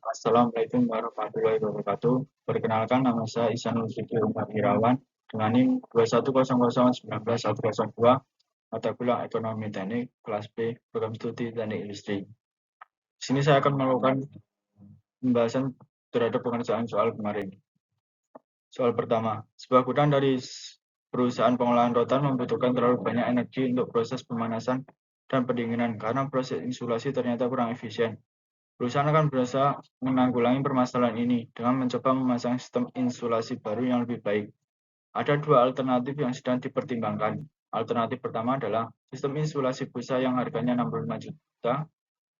Assalamualaikum warahmatullahi wabarakatuh. Perkenalkan, nama saya Ihsanul Fikri Umar Irawan dengan NIM 210019102, mata kuliah Ekonomi Teknik kelas B, program studi Teknik Industri. Di sini saya akan melakukan pembahasan terhadap pengerjaan soal kemarin. Soal pertama, sebuah gudang dari perusahaan pengolahan rotan membutuhkan terlalu banyak energi untuk proses pemanasan dan pendinginan karena proses insulasi ternyata kurang efisien. Perusahaan akan berusaha menanggulangi permasalahan ini dengan mencoba memasang sistem insulasi baru yang lebih baik. Ada dua alternatif yang sedang dipertimbangkan. Alternatif pertama adalah sistem insulasi busa yang harganya 65 juta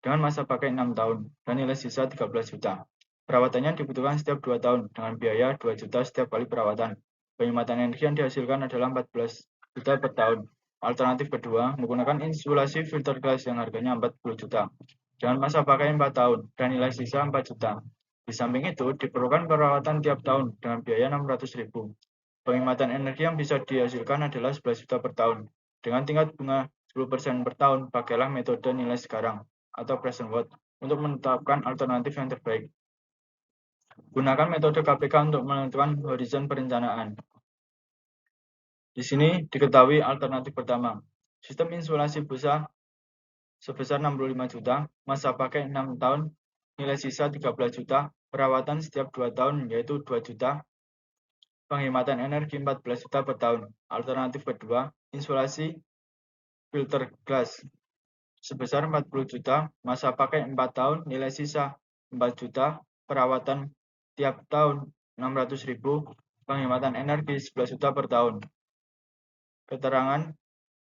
dengan masa pakai 6 tahun dan nilai sisa 13 juta. Perawatannya dibutuhkan setiap 2 tahun dengan biaya 2 juta setiap kali perawatan. Penghematan energi yang dihasilkan adalah 14 juta per tahun. Alternatif kedua, menggunakan insulasi filter gas yang harganya 40 juta dengan masa pakai 4 tahun dan nilai sisa 4 juta. Di samping itu, diperlukan perawatan tiap tahun dengan biaya 600.000. Penghematan energi yang bisa dihasilkan adalah 11 juta per tahun. Dengan tingkat bunga 10% per tahun, pakailah metode nilai sekarang atau present worth untuk menetapkan alternatif yang terbaik. Gunakan metode KPK untuk menentukan horizon perencanaan. Di sini diketahui alternatif pertama. Sistem insulasi busa sebesar 65 juta, masa pakai 6 tahun, nilai sisa 13 juta, perawatan setiap 2 tahun yaitu 2 juta, penghematan energi 14 juta per tahun. Alternatif kedua, insulasi filter glass sebesar 40 juta, masa pakai 4 tahun, nilai sisa 4 juta, perawatan tiap tahun 600.000, penghematan energi 11 juta per tahun. Keterangan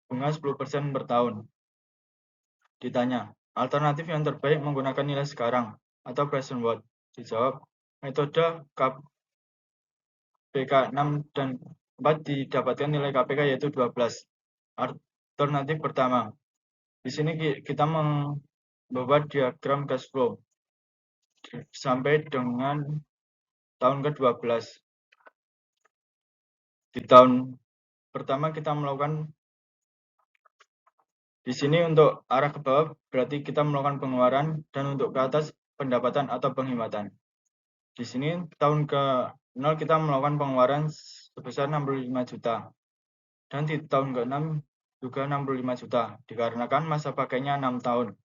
bunga 10% per tahun. Ditanya, alternatif yang terbaik menggunakan nilai sekarang atau present worth? Dijawab, metode KPK 6 dan 4 didapatkan nilai KPK yaitu 12. Alternatif pertama, di sini kita membuat diagram cash flow sampai dengan tahun ke-12. Di tahun pertama kita melakukan di sini untuk arah ke bawah berarti kita melakukan pengeluaran dan untuk ke atas pendapatan atau penghematan. Di sini tahun ke-0 kita melakukan pengeluaran sebesar 65 juta. Dan di tahun ke-6 juga 65 juta dikarenakan masa pakainya 6 tahun.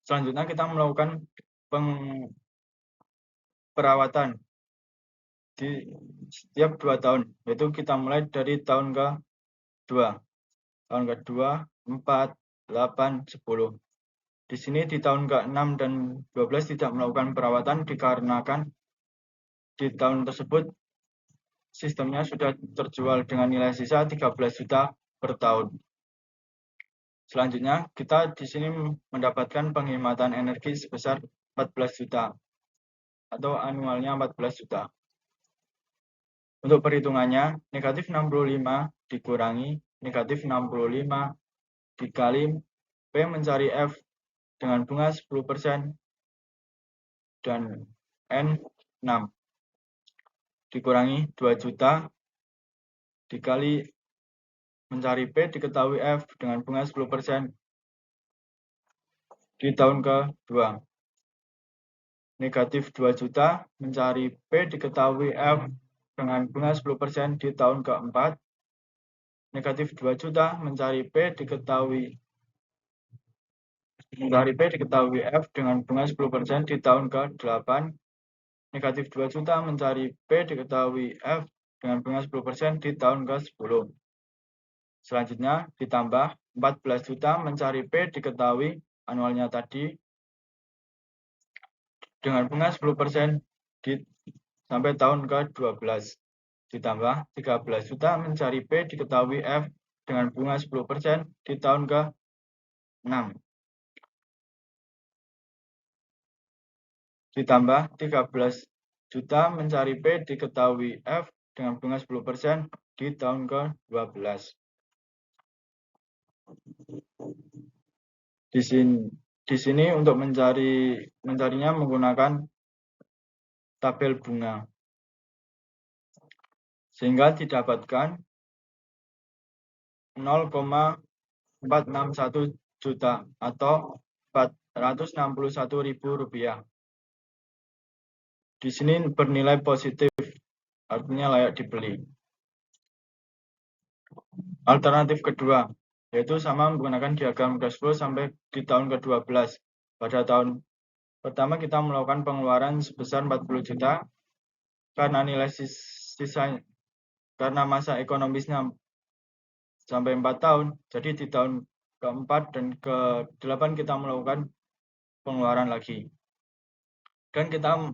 Selanjutnya kita melakukan perawatan di setiap 2 tahun, yaitu kita mulai dari tahun ke-2. Tahun ke-2, 4, 8, 10. Di sini di tahun ke-6 dan 12 tidak melakukan perawatan dikarenakan di tahun tersebut sistemnya sudah terjual dengan nilai sisa 13 juta per tahun. Selanjutnya, kita di sini mendapatkan penghematan energi sebesar 14 juta atau anualnya 14 juta. Untuk perhitungannya, negatif 65 dikurangi negatif 65 dikali P mencari F dengan bunga 10% dan N 6 dikurangi 2 juta dikali mencari P diketahui F dengan bunga 10% di tahun ke-2. Negatif 2 juta mencari P diketahui F dengan bunga 10% di tahun ke-4. Negatif 2 juta mencari P diketahui F dengan bunga 10% di tahun ke-8. Negatif 2 juta mencari P diketahui F dengan bunga 10% di tahun ke-10. Selanjutnya ditambah 14 juta mencari P diketahui anualnya tadi dengan bunga 10% sampai tahun ke-12. Ditambah 13 juta mencari P diketahui F dengan bunga 10% di tahun ke-6. Ditambah 13 juta mencari P diketahui F dengan bunga 10% di tahun ke-12. Di sini untuk mencarinya menggunakan tabel bunga. Sehingga didapatkan 0,461 juta atau Rp461.000. di sini bernilai positif, artinya layak dibeli. Alternatif kedua, yaitu sama menggunakan diagram cash flow sampai di tahun ke-12. Pada tahun pertama kita melakukan pengeluaran sebesar 40 juta karena nilai sisa karena masa ekonomisnya sampai 4 tahun. Jadi di tahun keempat dan ke-8 kita melakukan pengeluaran lagi. Dan kita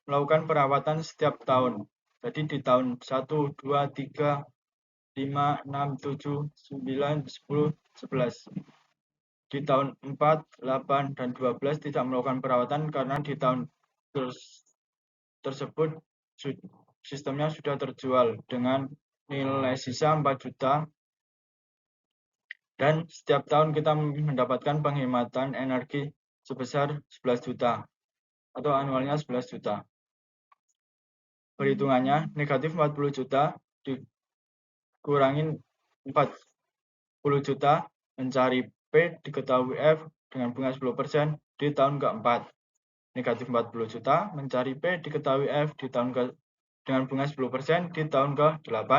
melakukan perawatan setiap tahun. Jadi di tahun 1, 2, 3, 5, 6, 7, 9, 10, 11. Di tahun 4, 8, dan 12 tidak melakukan perawatan karena di tahun tersebut sistemnya sudah terjual dengan nilai sisa 4 juta dan setiap tahun kita mendapatkan penghematan energi sebesar 11 juta atau anualnya 11 juta. Perhitungannya negatif 40 juta dikurangin 40 juta mencari P diketahui F dengan bunga 10% di tahun keempat. Negatif 40 juta mencari P diketahui F di tahun dengan bunga 10% di tahun ke-8.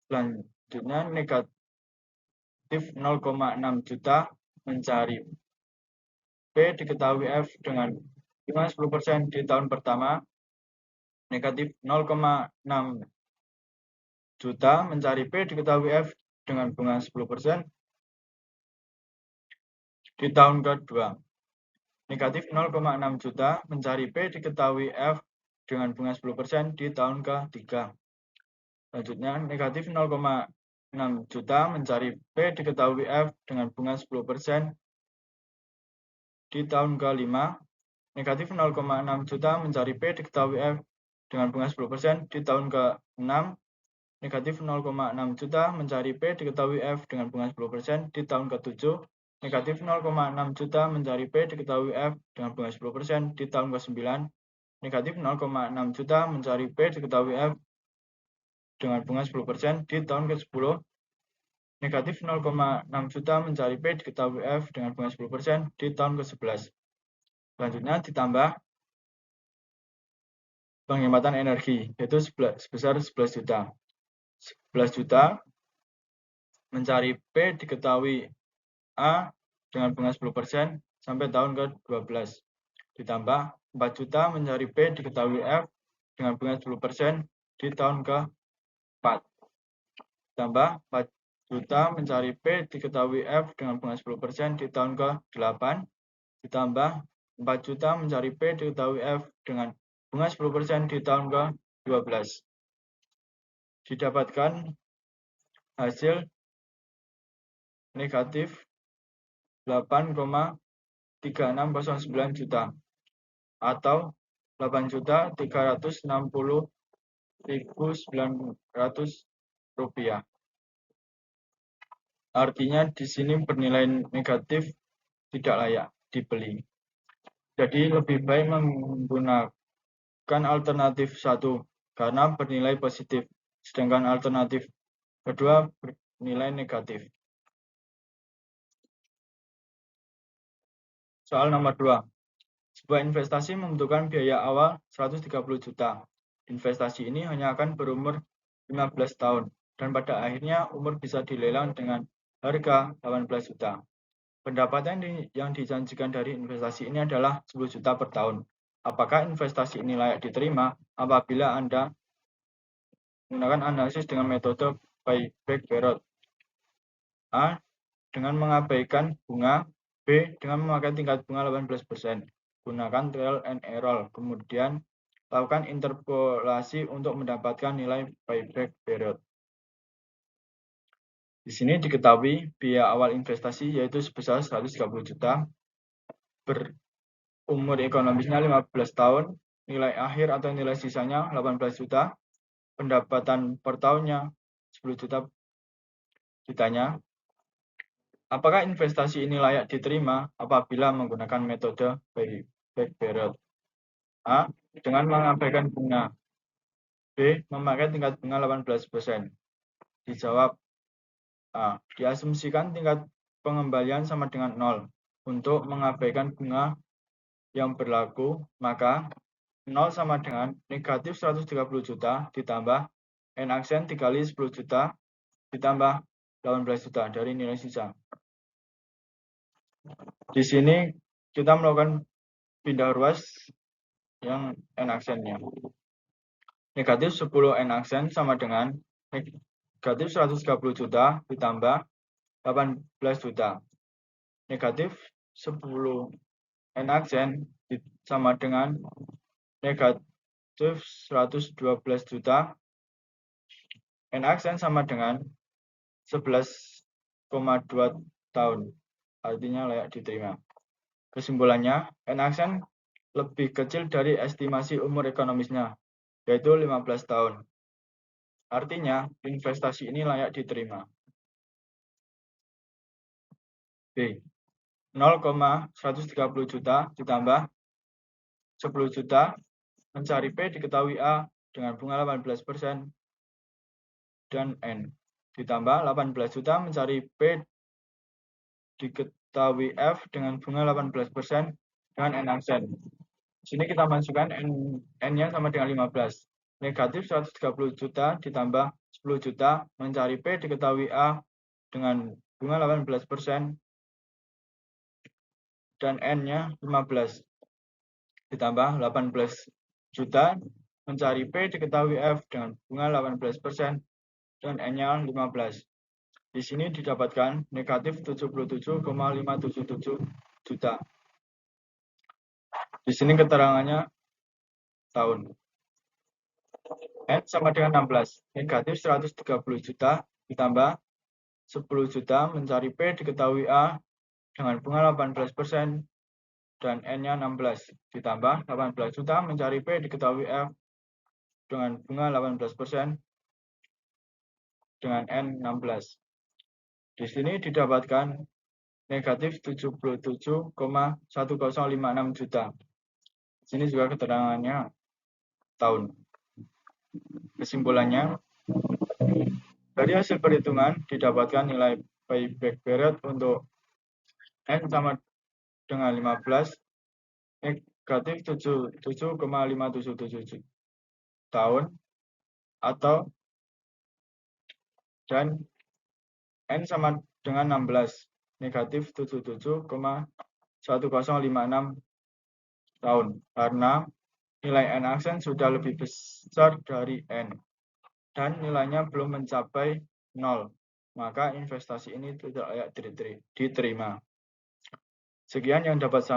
Selanjutnya negatif 0,6 juta mencari P diketahui F dengan bunga 10% di tahun pertama. Negatif 0,6 juta mencari P diketahui F dengan bunga 10% di tahun kedua. Negatif 0,6 juta mencari P diketahui F dengan bunga 10% di tahun ketiga. Selanjutnya, negatif 0,6 juta mencari P diketahui F dengan bunga 10% di tahun kelima. Negatif 0,6 juta mencari P diketahui F dengan bunga 10% di tahun ke-6. Negatif 0,6 juta mencari P diketahui F dengan bunga 10% di tahun ke-7. Negatif 0,6 juta mencari P diketahui F dengan bunga 10% di tahun ke-9. Negatif 0,6 juta mencari P diketahui F dengan bunga 10% di tahun ke-10. Negatif 0,6 juta mencari P diketahui F dengan bunga 10% di tahun ke-11. Selanjutnya ditambah penghematan energi, yaitu sebesar 11 juta. 11 juta mencari P diketahui A dengan bunga 10% sampai tahun ke-12. Ditambah 4 juta mencari P diketahui F dengan bunga 10% di tahun ke-4. Ditambah 4 juta mencari P diketahui F dengan bunga 10% di tahun ke-8. Ditambah 4 juta mencari P diketahui F dengan bunga 10% di tahun ke-12. Didapatkan hasil negatif 8,3609 juta atau 8.360.900 rupiah. Artinya di sini bernilai negatif tidak layak dibeli. Jadi lebih baik menggunakan alternatif 1 karena bernilai positif, sedangkan alternatif kedua bernilai negatif. Soal nomor 2. Sebuah investasi membutuhkan biaya awal 130 juta. Investasi ini hanya akan berumur 15 tahun dan pada akhirnya umur bisa dilelang dengan harga 18 juta. Pendapatan yang dijanjikan dari investasi ini adalah 10 juta per tahun. Apakah investasi ini layak diterima apabila Anda menggunakan analisis dengan metode buyback period? A. Dengan mengabaikan bunga. B. Dengan memakai tingkat bunga 18%. Gunakan trial and error. Kemudian lakukan interpolasi untuk mendapatkan nilai buyback period. Di sini diketahui biaya awal investasi yaitu sebesar 130 juta. Berumur ekonomisnya 15 tahun. Nilai akhir atau nilai sisanya 18 juta. Pendapatan per tahunnya 10 juta. Ditanya, apakah investasi ini layak diterima apabila menggunakan metode buyback period? A. Dengan mengabaikan bunga. B. Memakai tingkat bunga 18%. Dijawab A. Diasumsikan tingkat pengembalian sama dengan 0. Untuk mengabaikan bunga yang berlaku, maka 0 sama dengan negatif 130 juta ditambah N aksen dikali 10 juta ditambah 18 juta dari nilai sisa. Di sini kita melakukan pindah ruas yang N aksennya. Negatif 10 N aksen sama dengan negatif 130 juta ditambah 18 juta. Negatif 10 N aksen sama dengan negatif 112 juta. N aksen sama dengan 11,2 tahun. Artinya layak diterima. Kesimpulannya, N aksen lebih kecil dari estimasi umur ekonomisnya, yaitu 15 tahun. Artinya, investasi ini layak diterima. B. 0,130 juta ditambah 10 juta, mencari P diketahui A dengan bunga 18% dan N. Ditambah 18 juta mencari P diketahui F dengan bunga 18% dengan N aksen. Di sini kita masukkan N-nya sama dengan 15. Negatif 130 juta ditambah 10 juta mencari P diketahui A dengan bunga 18% dan N-nya 15. Ditambah 18 juta mencari P diketahui F dengan bunga 18% dan N-nya 15. Di sini didapatkan negatif 77,577 juta. Di sini keterangannya tahun. N sama dengan 16. Negatif 130 juta ditambah 10 juta mencari P diketahui A dengan bunga 18% dan N-nya 16. Ditambah 18 juta mencari P diketahui F dengan bunga 18% dengan N 16. Di sini didapatkan negatif 77,1056 juta. Di sini juga keterangannya tahun. Kesimpulannya, dari hasil perhitungan didapatkan nilai payback period untuk N sama dengan 15 negatif 77,577 tahun atau dan N sama dengan 16 negatif 77,1056 tahun karena nilai N aksen sudah lebih besar dari N dan nilainya belum mencapai 0, maka investasi ini tidak layak diterima. Sekian yang dapat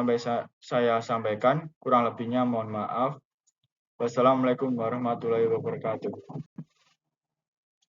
saya sampaikan, kurang lebihnya mohon maaf. Wassalamualaikum warahmatullahi wabarakatuh.